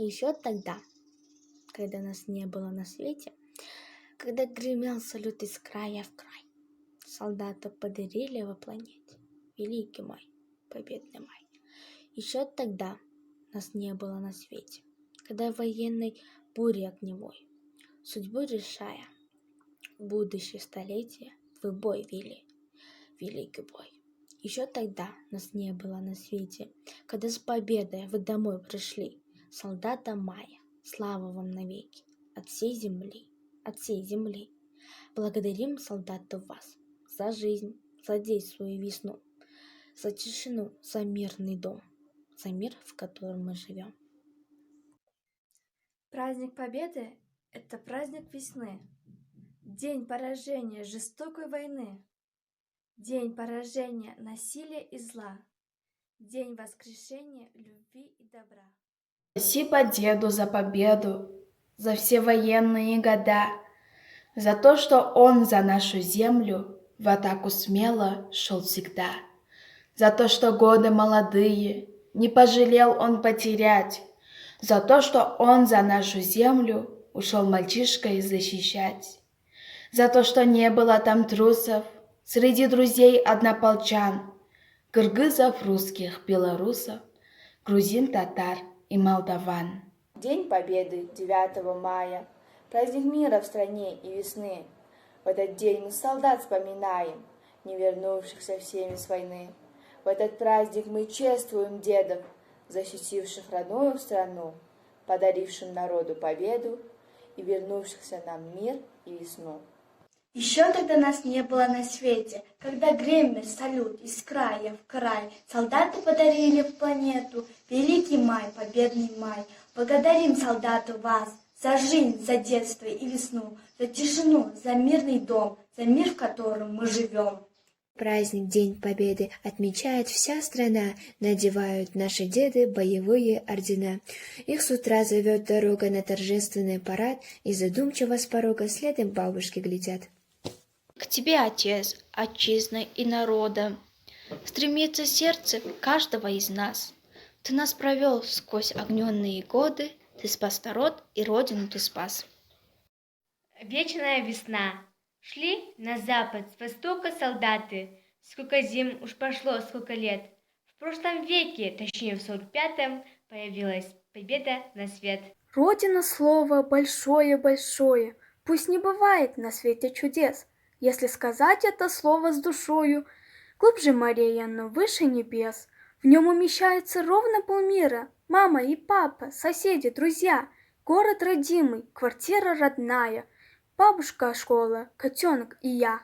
Еще тогда, когда нас не было на свете, когда гремел салют из края в край, солдату подарили во планете великий май, победный май. Еще тогда нас не было на свете, когда военной бури огневой, судьбу решая, в будущее столетие вы бой вели, великий бой. Еще тогда нас не было на свете, когда с победой вы домой пришли, солдата мая, слава вам навеки, от всей земли, от всей земли. Благодарим, солдаты, вас за жизнь, за день свою весну, за тишину, за мирный дом, за мир, в котором мы живем. Праздник Победы – это праздник весны, день поражения жестокой войны, день поражения насилия и зла, день воскрешения любви и добра. Спасибо деду за победу, за все военные года, за то, что он за нашу землю в атаку смело шел всегда, за то, что годы молодые не пожалел он потерять, за то, что он за нашу землю ушел мальчишкой защищать, за то, что не было там трусов среди друзей однополчан, кыргызов, русских, белорусов, грузин, татар и молдаван. День Победы 9 мая, праздник мира в стране и весны. В этот день мы солдат вспоминаем, не вернувшихся всеми с войны. В этот праздник мы чествуем дедов, защитивших родную страну, подарившим народу победу и вернувшихся нам мир и весну. Еще тогда нас не было на свете, когда гремел салют из края в край, солдаты подарили в планету великий май, победный май. Благодарим, солдаты, вас за жизнь, за детство и весну, за тишину, за мирный дом, за мир, в котором мы живем. Праздник День Победы отмечает вся страна, надевают наши деды боевые ордена. Их с утра зовет дорога на торжественный парад, и задумчиво с порога следом бабушки глядят. К тебе, Отец, отчизны и народа, стремится сердце каждого из нас. Ты нас провел сквозь огненные годы, ты спас народ и родину ты спас. Вечная весна. Шли на запад с востока солдаты. Сколько зим уж прошло, сколько лет. В прошлом веке, точнее в 45-м, появилась победа на свет. Родина слово большое-большое, пусть не бывает на свете чудес. Если сказать это слово с душою, глубже морей оно, выше небес. В нем умещается ровно полмира, мама и папа, соседи, друзья, город родимый, квартира родная, бабушка, школа, котенок и я.